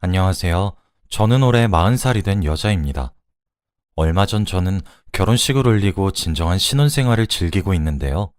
안녕하세요. 저는 올해 40살이 된 여자입니다. 얼마 전 저는 결혼식을 올리고 진정한 신혼생활을 즐기고 있는데요.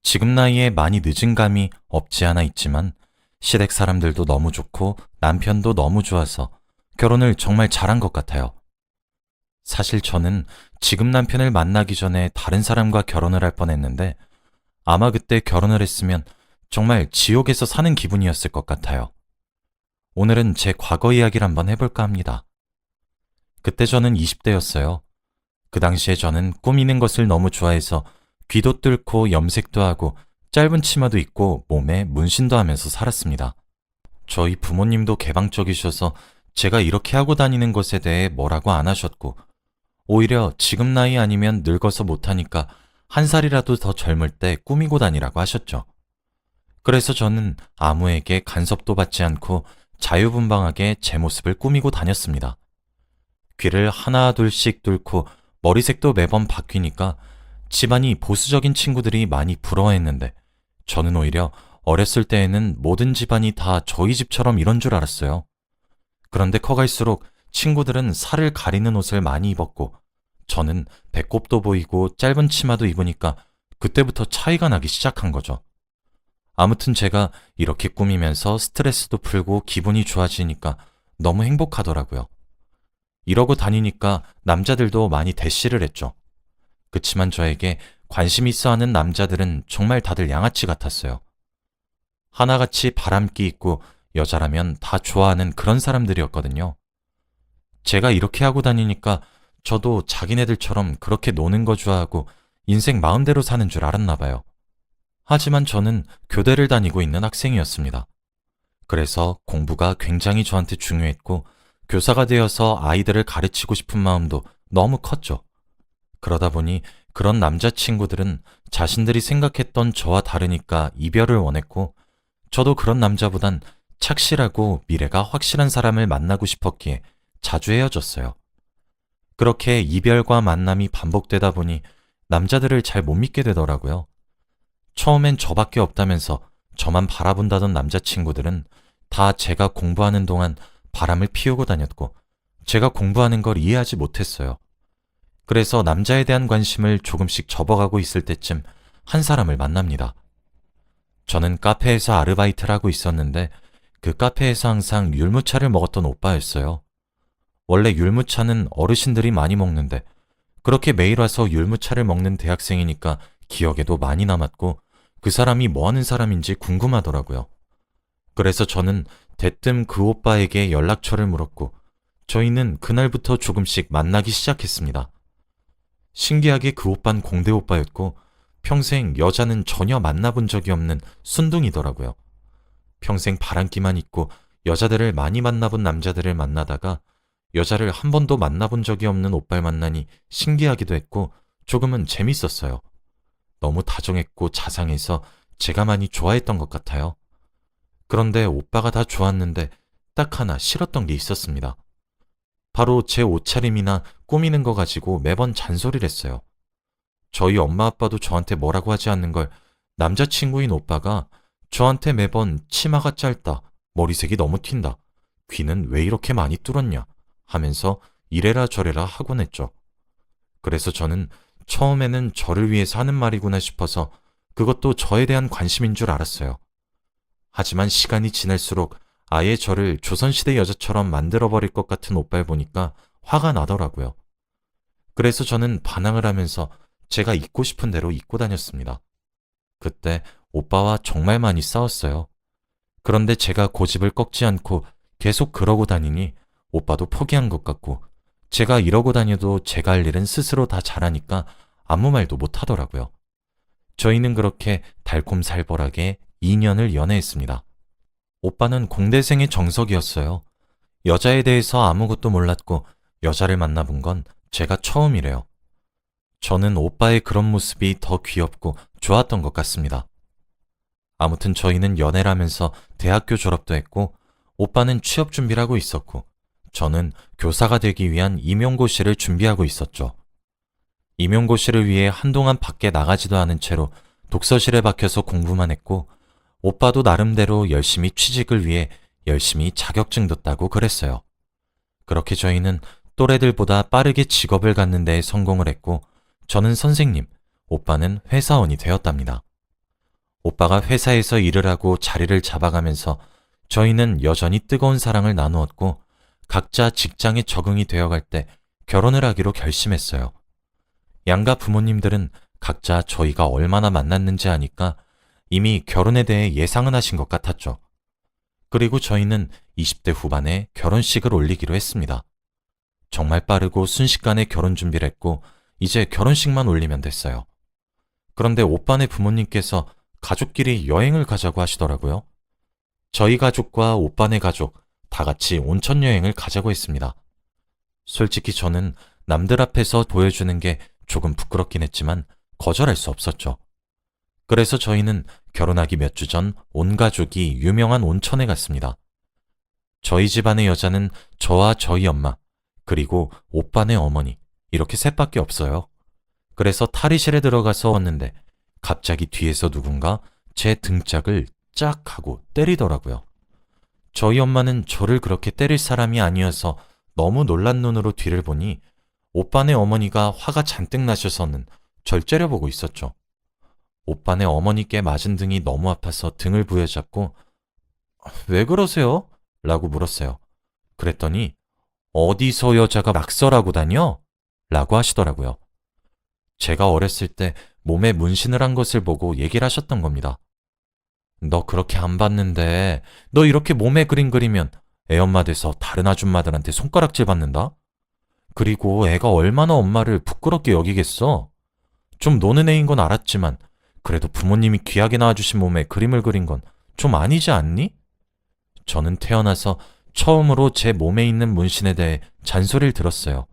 지금 나이에 많이 늦은 감이 없지 않아 있지만 시댁 사람들도 너무 좋고 남편도 너무 좋아서 결혼을 정말 잘한 것 같아요. 사실 저는 지금 남편을 만나기 전에 다른 사람과 결혼을 할 뻔했는데 아마 그때 결혼을 했으면 정말 지옥에서 사는 기분이었을 것 같아요. 오늘은 제 과거 이야기를 한번 해볼까 합니다. 그때 저는 20대였어요. 그 당시에 저는 꾸미는 것을 너무 좋아해서 귀도 뚫고 염색도 하고 짧은 치마도 입고 몸에 문신도 하면서 살았습니다. 저희 부모님도 개방적이셔서 제가 이렇게 하고 다니는 것에 대해 뭐라고 안 하셨고, 오히려 지금 나이 아니면 늙어서 못하니까 한 살이라도 더 젊을 때 꾸미고 다니라고 하셨죠. 그래서 저는 아무에게 간섭도 받지 않고 자유분방하게 제 모습을 꾸미고 다녔습니다. 귀를 하나 둘씩 뚫고 머리색도 매번 바뀌니까 집안이 보수적인 친구들이 많이 부러워했는데 저는 오히려 어렸을 때에는 모든 집안이 다 저희 집처럼 이런 줄 알았어요. 그런데 커갈수록 친구들은 살을 가리는 옷을 많이 입었고 저는 배꼽도 보이고 짧은 치마도 입으니까 그때부터 차이가 나기 시작한 거죠. 아무튼 제가 이렇게 꾸미면서 스트레스도 풀고 기분이 좋아지니까 너무 행복하더라고요. 이러고 다니니까 남자들도 많이 대시를 했죠. 그치만 저에게 관심 있어 하는 남자들은 정말 다들 양아치 같았어요. 하나같이 바람기 있고 여자라면 다 좋아하는 그런 사람들이었거든요. 제가 이렇게 하고 다니니까 저도 자기네들처럼 그렇게 노는 거 좋아하고 인생 마음대로 사는 줄 알았나 봐요. 하지만 저는 교대를 다니고 있는 학생이었습니다. 그래서 공부가 굉장히 저한테 중요했고 교사가 되어서 아이들을 가르치고 싶은 마음도 너무 컸죠. 그러다 보니 그런 남자친구들은 자신들이 생각했던 저와 다르니까 이별을 원했고 저도 그런 남자보단 착실하고 미래가 확실한 사람을 만나고 싶었기에 자주 헤어졌어요. 그렇게 이별과 만남이 반복되다 보니 남자들을 잘 못 믿게 되더라고요. 처음엔 저밖에 없다면서 저만 바라본다던 남자친구들은 다 제가 공부하는 동안 바람을 피우고 다녔고 제가 공부하는 걸 이해하지 못했어요. 그래서 남자에 대한 관심을 조금씩 접어가고 있을 때쯤 한 사람을 만납니다. 저는 카페에서 아르바이트를 하고 있었는데 그 카페에서 항상 율무차를 먹었던 오빠였어요. 원래 율무차는 어르신들이 많이 먹는데 그렇게 매일 와서 율무차를 먹는 대학생이니까 기억에도 많이 남았고 그 사람이 뭐 하는 사람인지 궁금하더라고요. 그래서 저는 대뜸 그 오빠에게 연락처를 물었고 저희는 그날부터 조금씩 만나기 시작했습니다. 신기하게 그 오빤 공대 오빠였고 평생 여자는 전혀 만나본 적이 없는 순둥이더라고요. 평생 바람기만 있고 여자들을 많이 만나본 남자들을 만나다가 여자를 한 번도 만나본 적이 없는 오빠를 만나니 신기하기도 했고 조금은 재밌었어요. 너무 다정했고 자상해서 제가 많이 좋아했던 것 같아요. 그런데 오빠가 다 좋았는데 딱 하나 싫었던 게 있었습니다. 바로 제 옷차림이나 꾸미는 거 가지고 매번 잔소리를 했어요. 저희 엄마 아빠도 저한테 뭐라고 하지 않는 걸 남자친구인 오빠가 저한테 매번 치마가 짧다, 머리색이 너무 튄다, 귀는 왜 이렇게 많이 뚫었냐 하면서 이래라 저래라 하곤 했죠. 그래서 저는 처음에는 저를 위해서 하는 말이구나 싶어서 그것도 저에 대한 관심인 줄 알았어요. 하지만 시간이 지날수록 아예 저를 조선시대 여자처럼 만들어버릴 것 같은 오빠를 보니까 화가 나더라고요. 그래서 저는 반항을 하면서 제가 입고 싶은 대로 입고 다녔습니다. 그때 오빠와 정말 많이 싸웠어요. 그런데 제가 고집을 꺾지 않고 계속 그러고 다니니 오빠도 포기한 것 같고 제가 이러고 다녀도 제가 할 일은 스스로 다 잘하니까 아무 말도 못 하더라고요. 저희는 그렇게 달콤살벌하게 2년을 연애했습니다. 오빠는 공대생의 정석이었어요. 여자에 대해서 아무것도 몰랐고 여자를 만나본 건 제가 처음이래요. 저는 오빠의 그런 모습이 더 귀엽고 좋았던 것 같습니다. 아무튼 저희는 연애를 하면서 대학교 졸업도 했고 오빠는 취업 준비를 하고 있었고 저는 교사가 되기 위한 임용고시를 준비하고 있었죠. 임용고시를 위해 한동안 밖에 나가지도 않은 채로 독서실에 박혀서 공부만 했고 오빠도 나름대로 열심히 취직을 위해 열심히 자격증도 따고 그랬어요. 그렇게 저희는 또래들보다 빠르게 직업을 갖는 데에 성공을 했고, 저는 선생님, 오빠는 회사원이 되었답니다. 오빠가 회사에서 일을 하고 자리를 잡아가면서 저희는 여전히 뜨거운 사랑을 나누었고, 각자 직장에 적응이 되어갈 때 결혼을 하기로 결심했어요. 양가 부모님들은 각자 저희가 얼마나 만났는지 아니까 이미 결혼에 대해 예상은 하신 것 같았죠. 그리고 저희는 20대 후반에 결혼식을 올리기로 했습니다. 정말 빠르고 순식간에 결혼 준비를 했고 이제 결혼식만 올리면 됐어요. 그런데 오빠네 부모님께서 가족끼리 여행을 가자고 하시더라고요. 저희 가족과 오빠네 가족 다 같이 온천 여행을 가자고 했습니다. 솔직히 저는 남들 앞에서 보여주는 게 조금 부끄럽긴 했지만 거절할 수 없었죠. 그래서 저희는 결혼하기 몇 주 전 온 가족이 유명한 온천에 갔습니다. 저희 집안의 여자는 저와 저희 엄마, 그리고 오빠네 어머니, 이렇게 셋밖에 없어요. 그래서 탈의실에 들어가서 왔는데 갑자기 뒤에서 누군가 제 등짝을 짝 하고 때리더라고요. 저희 엄마는 저를 그렇게 때릴 사람이 아니어서 너무 놀란 눈으로 뒤를 보니 오빠네 어머니가 화가 잔뜩 나셔서는 절 째려보고 있었죠. 오빠네 어머니께 맞은 등이 너무 아파서 등을 부여잡고 왜 그러세요? 라고 물었어요. 그랬더니 어디서 여자가 낙서라고 다녀? 라고 하시더라고요. 제가 어렸을 때 몸에 문신을 한 것을 보고 얘기를 하셨던 겁니다. 너 그렇게 안 봤는데 너 이렇게 몸에 그림 그리면 애엄마 돼서 다른 아줌마들한테 손가락질 받는다? 그리고 애가 얼마나 엄마를 부끄럽게 여기겠어? 좀 노는 애인 건 알았지만 그래도 부모님이 귀하게 낳아주신 몸에 그림을 그린 건 좀 아니지 않니? 저는 태어나서 처음으로 제 몸에 있는 문신에 대해 잔소리를 들었어요.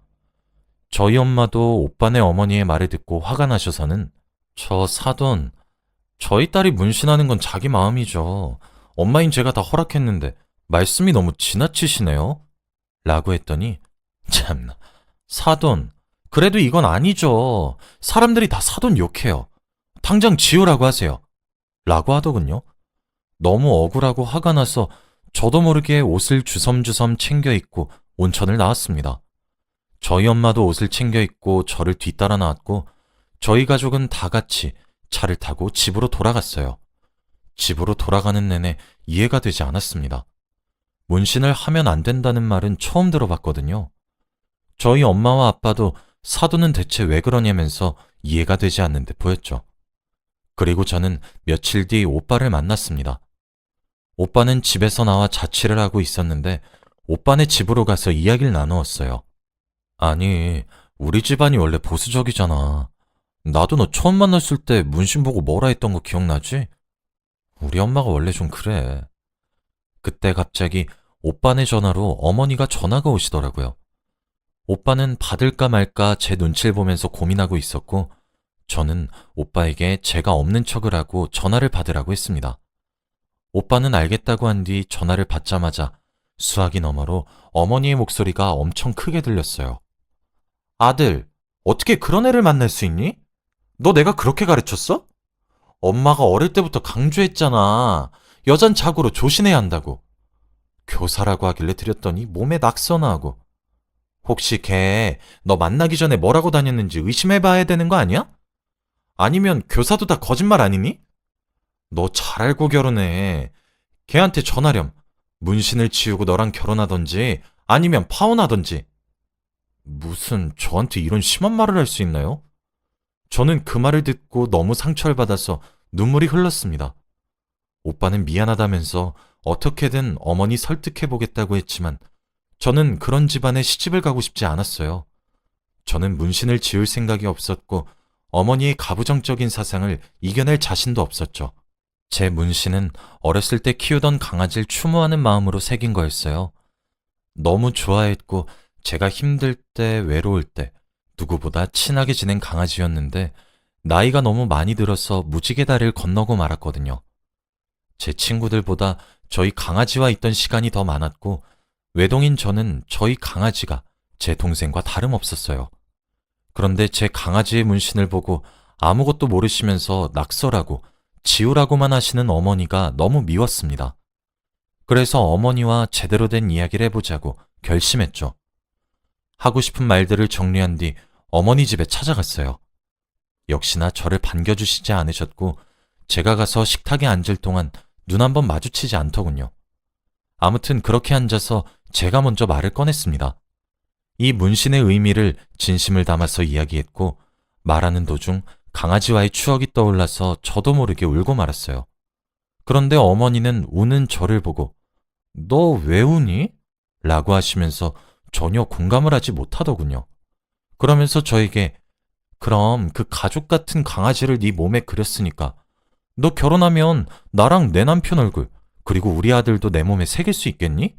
저희 엄마도 오빠네 어머니의 말을 듣고 화가 나셔서는 저 사돈, 저희 딸이 문신하는 건 자기 마음이죠. 엄마인 제가 다 허락했는데 말씀이 너무 지나치시네요. 라고 했더니 참나, 사돈, 그래도 이건 아니죠. 사람들이 다 사돈 욕해요. 당장 지우라고 하세요. 라고 하더군요. 너무 억울하고 화가 나서 저도 모르게 옷을 주섬주섬 챙겨 입고 온천을 나왔습니다. 저희 엄마도 옷을 챙겨 입고 저를 뒤따라 나왔고 저희 가족은 다 같이 차를 타고 집으로 돌아갔어요. 집으로 돌아가는 내내 이해가 되지 않았습니다. 문신을 하면 안 된다는 말은 처음 들어봤거든요. 저희 엄마와 아빠도 사돈은 대체 왜 그러냐면서 이해가 되지 않는 듯 보였죠. 그리고 저는 며칠 뒤 오빠를 만났습니다. 오빠는 집에서 나와 자취를 하고 있었는데 오빠네 집으로 가서 이야기를 나누었어요. 아니, 우리 집안이 원래 보수적이잖아. 나도 너 처음 만났을 때 문신 보고 뭐라 했던 거 기억나지? 우리 엄마가 원래 좀 그래. 그때 갑자기 오빠네 전화로 어머니가 전화가 오시더라고요. 오빠는 받을까 말까 제 눈치를 보면서 고민하고 있었고 저는 오빠에게 제가 없는 척을 하고 전화를 받으라고 했습니다. 오빠는 알겠다고 한 뒤 전화를 받자마자 수화기 너머로 어머니의 목소리가 엄청 크게 들렸어요. 아들, 어떻게 그런 애를 만날 수 있니? 너 내가 그렇게 가르쳤어? 엄마가 어릴 때부터 강조했잖아. 여잔 자고로 조심해야 한다고. 교사라고 하길래 드렸더니 몸에 낙서나 하고. 혹시 걔 너 만나기 전에 뭐라고 다녔는지 의심해봐야 되는 거 아니야? 아니면 교사도 다 거짓말 아니니? 너 잘 알고 결혼해. 걔한테 전하렴. 문신을 지우고 너랑 결혼하던지 아니면 파혼하던지. 무슨 저한테 이런 심한 말을 할 수 있나요? 저는 그 말을 듣고 너무 상처를 받아서 눈물이 흘렀습니다. 오빠는 미안하다면서 어떻게든 어머니 설득해보겠다고 했지만 저는 그런 집안에 시집을 가고 싶지 않았어요. 저는 문신을 지울 생각이 없었고 어머니의 가부장적인 사상을 이겨낼 자신도 없었죠. 제 문신은 어렸을 때 키우던 강아지를 추모하는 마음으로 새긴 거였어요. 너무 좋아했고 제가 힘들 때, 외로울 때 누구보다 친하게 지낸 강아지였는데 나이가 너무 많이 들어서 무지개 다리를 건너고 말았거든요. 제 친구들보다 저희 강아지와 있던 시간이 더 많았고 외동인 저는 저희 강아지가 제 동생과 다름없었어요. 그런데 제 강아지의 문신을 보고 아무것도 모르시면서 낙서라고 지우라고만 하시는 어머니가 너무 미웠습니다. 그래서 어머니와 제대로 된 이야기를 해보자고 결심했죠. 하고 싶은 말들을 정리한 뒤 어머니 집에 찾아갔어요. 역시나 저를 반겨주시지 않으셨고 제가 가서 식탁에 앉을 동안 눈 한번 마주치지 않더군요. 아무튼 그렇게 앉아서 제가 먼저 말을 꺼냈습니다. 이 문신의 의미를 진심을 담아서 이야기했고 말하는 도중 강아지와의 추억이 떠올라서 저도 모르게 울고 말았어요. 그런데 어머니는 우는 저를 보고 너 왜 우니? 라고 하시면서 전혀 공감을 하지 못하더군요. 그러면서 저에게 그럼 그 가족 같은 강아지를 네 몸에 그렸으니까 너 결혼하면 나랑 내 남편 얼굴 그리고 우리 아들도 내 몸에 새길 수 있겠니?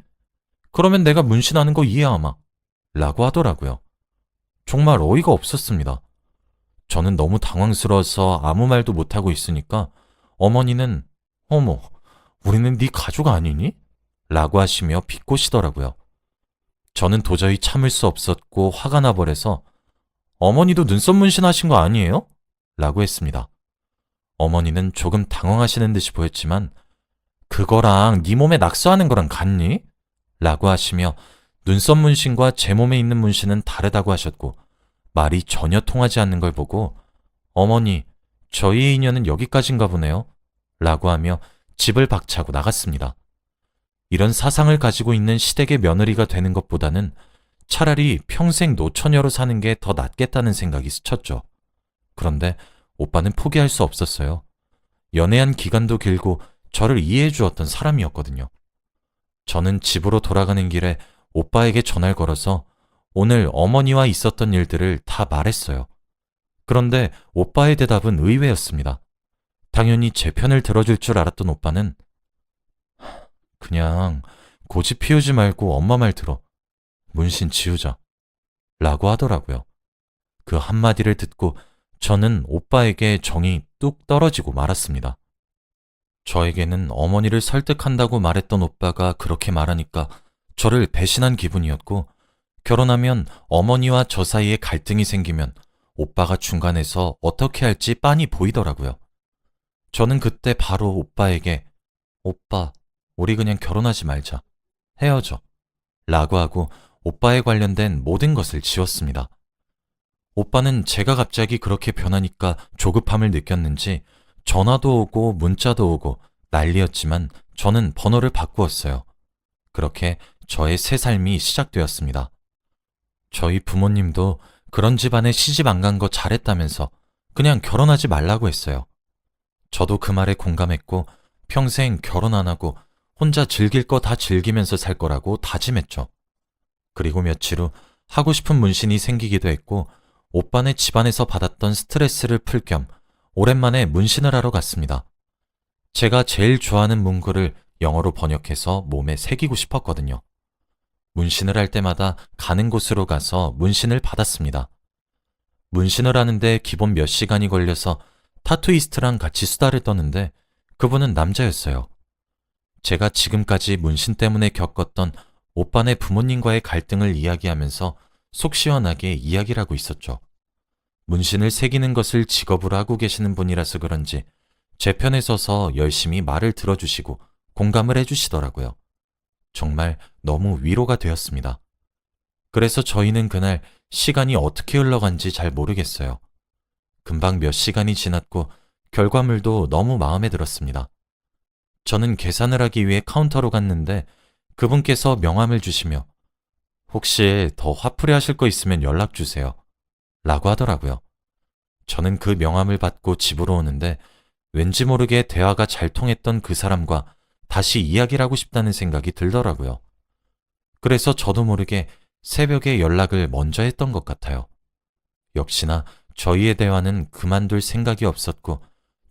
그러면 내가 문신하는 거 이해하마 라고 하더라고요. 정말 어이가 없었습니다. 저는 너무 당황스러워서 아무 말도 못하고 있으니까 어머니는 어머, 우리는 네 가족 아니니? 라고 하시며 비꼬시더라고요. 저는 도저히 참을 수 없었고 화가 나버려서 어머니도 눈썹 문신하신 거 아니에요? 라고 했습니다. 어머니는 조금 당황하시는 듯이 보였지만 그거랑 네 몸에 낙서하는 거랑 같니? 라고 하시며 눈썹 문신과 제 몸에 있는 문신은 다르다고 하셨고 말이 전혀 통하지 않는 걸 보고 어머니, 저희의 인연은 여기까지인가 보네요. 라고 하며 집을 박차고 나갔습니다. 이런 사상을 가지고 있는 시댁의 며느리가 되는 것보다는 차라리 평생 노처녀로 사는 게 더 낫겠다는 생각이 스쳤죠. 그런데 오빠는 포기할 수 없었어요. 연애한 기간도 길고 저를 이해해 주었던 사람이었거든요. 저는 집으로 돌아가는 길에 오빠에게 전화를 걸어서 오늘 어머니와 있었던 일들을 다 말했어요. 그런데 오빠의 대답은 의외였습니다. 당연히 제 편을 들어줄 줄 알았던 오빠는 그냥 고집 피우지 말고 엄마 말 들어. 문신 지우자. 라고 하더라고요. 그 한마디를 듣고 저는 오빠에게 정이 뚝 떨어지고 말았습니다. 저에게는 어머니를 설득한다고 말했던 오빠가 그렇게 말하니까 저를 배신한 기분이었고 결혼하면 어머니와 저 사이에 갈등이 생기면 오빠가 중간에서 어떻게 할지 빤히 보이더라고요. 저는 그때 바로 오빠에게 오빠, 우리 그냥 결혼하지 말자. 헤어져. 라고 하고 오빠에 관련된 모든 것을 지웠습니다. 오빠는 제가 갑자기 그렇게 변하니까 조급함을 느꼈는지 전화도 오고 문자도 오고 난리였지만 저는 번호를 바꾸었어요. 그렇게 저의 새 삶이 시작되었습니다. 저희 부모님도 그런 집안에 시집 안 간 거 잘했다면서 그냥 결혼하지 말라고 했어요. 저도 그 말에 공감했고 평생 결혼 안 하고 혼자 즐길 거 다 즐기면서 살 거라고 다짐했죠. 그리고 며칠 후 하고 싶은 문신이 생기기도 했고 오빠네 집안에서 받았던 스트레스를 풀 겸 오랜만에 문신을 하러 갔습니다. 제가 제일 좋아하는 문구를 영어로 번역해서 몸에 새기고 싶었거든요. 문신을 할 때마다 가는 곳으로 가서 문신을 받았습니다. 문신을 하는데 기본 몇 시간이 걸려서 타투이스트랑 같이 수다를 떠는데 그분은 남자였어요. 제가 지금까지 문신 때문에 겪었던 오빠네 부모님과의 갈등을 이야기하면서 속 시원하게 이야기를 하고 있었죠. 문신을 새기는 것을 직업으로 하고 계시는 분이라서 그런지 제 편에 서서 열심히 말을 들어주시고 공감을 해주시더라고요. 정말 너무 위로가 되었습니다. 그래서 저희는 그날 시간이 어떻게 흘러간지 잘 모르겠어요. 금방 몇 시간이 지났고 결과물도 너무 마음에 들었습니다. 저는 계산을 하기 위해 카운터로 갔는데 그분께서 명함을 주시며 혹시 더 화풀이 하실 거 있으면 연락 주세요. 라고 하더라고요. 저는 그 명함을 받고 집으로 오는데 왠지 모르게 대화가 잘 통했던 그 사람과 다시 이야기를 하고 싶다는 생각이 들더라고요. 그래서 저도 모르게 새벽에 연락을 먼저 했던 것 같아요. 역시나 저희의 대화는 그만둘 생각이 없었고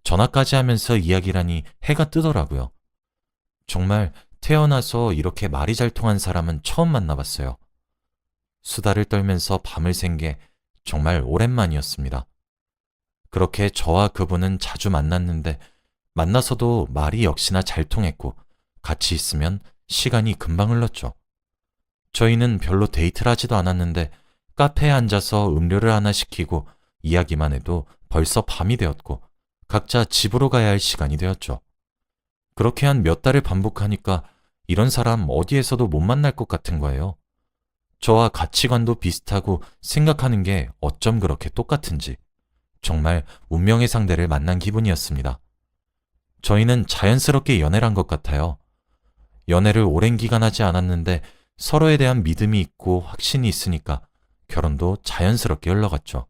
전화까지 하면서 이야기라니 해가 뜨더라고요. 정말 태어나서 이렇게 말이 잘 통한 사람은 처음 만나봤어요. 수다를 떨면서 밤을 샌 게 정말 오랜만이었습니다. 그렇게 저와 그분은 자주 만났는데 만나서도 말이 역시나 잘 통했고 같이 있으면 시간이 금방 흘렀죠. 저희는 별로 데이트를 하지도 않았는데 카페에 앉아서 음료를 하나 시키고 이야기만 해도 벌써 밤이 되었고 각자 집으로 가야 할 시간이 되었죠. 그렇게 한 몇 달을 반복하니까 이런 사람 어디에서도 못 만날 것 같은 거예요. 저와 가치관도 비슷하고 생각하는 게 어쩜 그렇게 똑같은지. 정말 운명의 상대를 만난 기분이었습니다. 저희는 자연스럽게 연애를 한 것 같아요. 연애를 오랜 기간 하지 않았는데 서로에 대한 믿음이 있고 확신이 있으니까 결혼도 자연스럽게 흘러갔죠.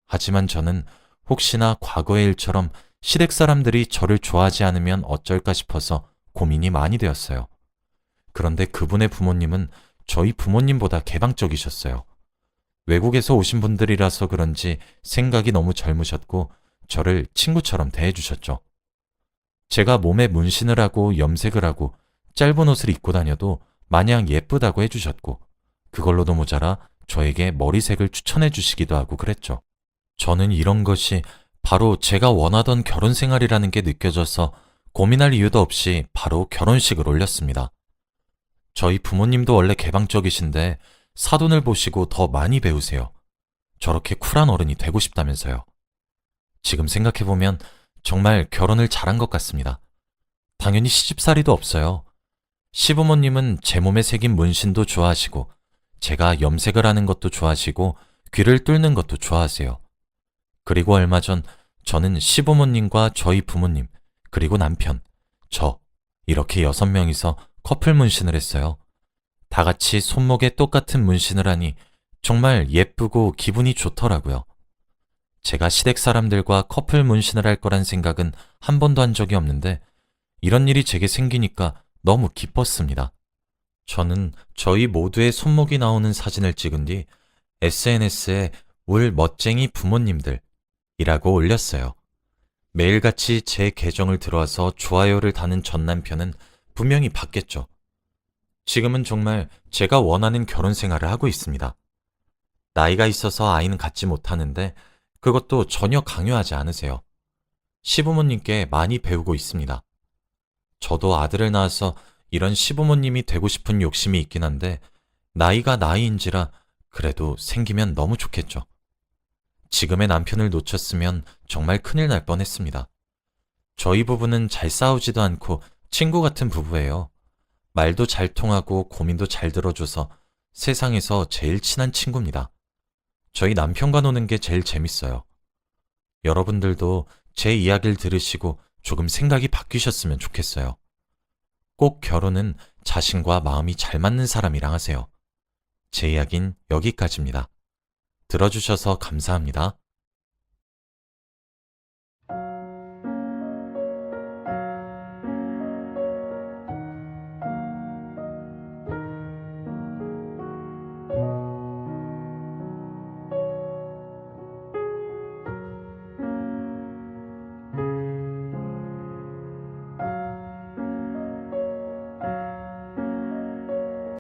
하지만 저는 혹시나 과거의 일처럼 시댁 사람들이 저를 좋아하지 않으면 어쩔까 싶어서 고민이 많이 되었어요. 그런데 그분의 부모님은 저희 부모님보다 개방적이셨어요. 외국에서 오신 분들이라서 그런지 생각이 너무 젊으셨고 저를 친구처럼 대해주셨죠. 제가 몸에 문신을 하고 염색을 하고 짧은 옷을 입고 다녀도 마냥 예쁘다고 해주셨고 그걸로도 모자라 저에게 머리색을 추천해 주시기도 하고 그랬죠. 저는 이런 것이 바로 제가 원하던 결혼 생활이라는 게 느껴져서 고민할 이유도 없이 바로 결혼식을 올렸습니다. 저희 부모님도 원래 개방적이신데 사돈을 보시고 더 많이 배우세요. 저렇게 쿨한 어른이 되고 싶다면서요. 지금 생각해보면 정말 결혼을 잘한 것 같습니다. 당연히 시집살이도 없어요. 시부모님은 제 몸에 새긴 문신도 좋아하시고 제가 염색을 하는 것도 좋아하시고 귀를 뚫는 것도 좋아하세요. 그리고 얼마 전 저는 시부모님과 저희 부모님, 그리고 남편, 저 이렇게 6명이서 커플 문신을 했어요. 다 같이 손목에 똑같은 문신을 하니 정말 예쁘고 기분이 좋더라고요. 제가 시댁 사람들과 커플 문신을 할 거란 생각은 한 번도 한 적이 없는데 이런 일이 제게 생기니까 너무 기뻤습니다. 저는 저희 모두의 손목이 나오는 사진을 찍은 뒤 SNS에 울 멋쟁이 부모님들이라고 올렸어요. 매일같이 제 계정을 들어와서 좋아요를 다는 전 남편은 분명히 봤겠죠. 지금은 정말 제가 원하는 결혼 생활을 하고 있습니다. 나이가 있어서 아이는 갖지 못하는데 그것도 전혀 강요하지 않으세요. 시부모님께 많이 배우고 있습니다. 저도 아들을 낳아서 이런 시부모님이 되고 싶은 욕심이 있긴 한데 나이가 나이인지라 그래도 생기면 너무 좋겠죠. 지금의 남편을 놓쳤으면 정말 큰일 날 뻔했습니다. 저희 부부는 잘 싸우지도 않고 친구 같은 부부예요. 말도 잘 통하고 고민도 잘 들어줘서 세상에서 제일 친한 친구입니다. 저희 남편과 노는 게 제일 재밌어요. 여러분들도 제 이야기를 들으시고 조금 생각이 바뀌셨으면 좋겠어요. 꼭 결혼은 자신과 마음이 잘 맞는 사람이랑 하세요. 제 이야기는 여기까지입니다. 들어주셔서 감사합니다.